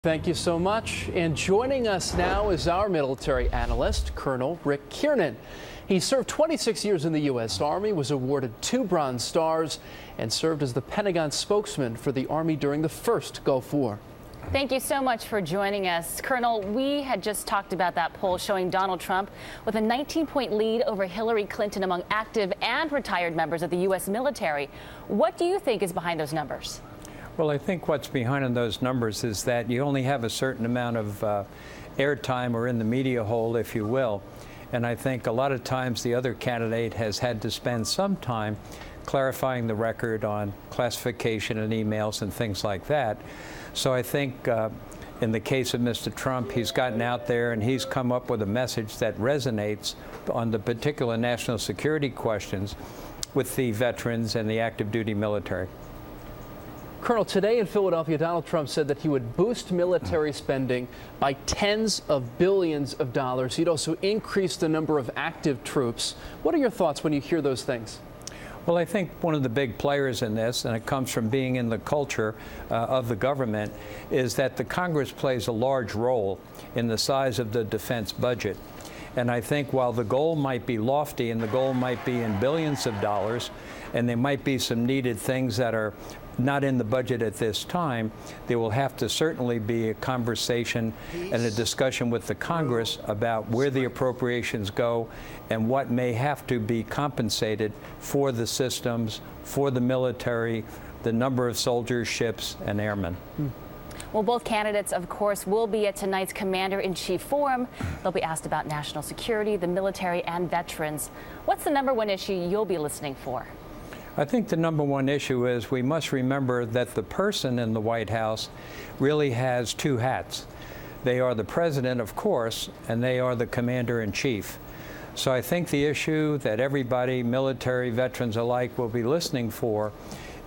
Thank you so much. And joining us now is our military analyst, Colonel Rick Kiernan. He served 26 years in the U.S. Army, was awarded 2 Bronze Stars, and served as the Pentagon spokesman for the Army during the first Gulf War. Thank you so much for joining us. Colonel, we had just talked about that poll showing Donald Trump with a 19-point lead over Hillary Clinton among active and retired members of the U.S. military. What do you think is behind those numbers? Well, I think what's behind those numbers is that you only have a certain amount of airtime or in the media hole, if you will. And I think a lot of times the other candidate has had to spend some time clarifying the record on classification and emails and things like that. So I think in the case of Mr. Trump, he's gotten out there and he's come up with a message that resonates on the particular national security questions with the veterans and the active duty military. Colonel, today in Philadelphia, Donald Trump said that he would boost military spending by tens of billions of dollars. He'd also increase the number of active troops. What are your thoughts when you hear those things? Well, I think one of the big players in this, and it comes from being in the culture of the government, is that the Congress plays a large role in the size of the defense budget. And I think while the goal might be lofty and the goal might be in billions of dollars, and there might be some needed things that are not in the budget at this time, there will have to certainly be a conversation and a discussion with the Congress about where the appropriations go and what may have to be compensated for the systems, for the military, the number of soldiers, ships, and airmen. Well, both candidates, of course, will be at tonight's Commander-in-Chief Forum. They'll be asked about national security, the military, and veterans. What's the #1 issue you'll be listening for? I think the #1 issue is we must remember that the person in the White House really has 2 hats. They are the president, of course, and they are the commander-in-chief. So I think the issue that everybody, military, veterans alike, will be listening for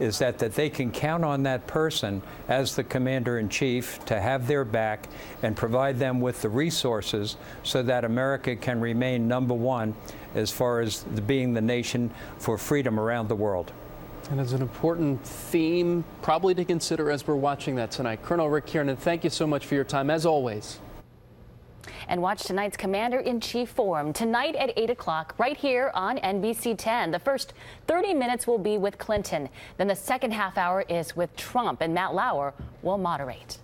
is that they can count on that person as the commander-in-chief to have their back and provide them with the resources so that America can remain #1 as far as being the nation for freedom around the world. And it's an important theme probably to consider as we're watching that tonight. Colonel Rick Kiernan, thank you so much for your time, as always. And watch tonight's Commander-in-Chief Forum tonight at 8 o'clock right here on NBC 10. The first 30 minutes will be with Clinton. Then the second half hour is with Trump, and Matt Lauer will moderate.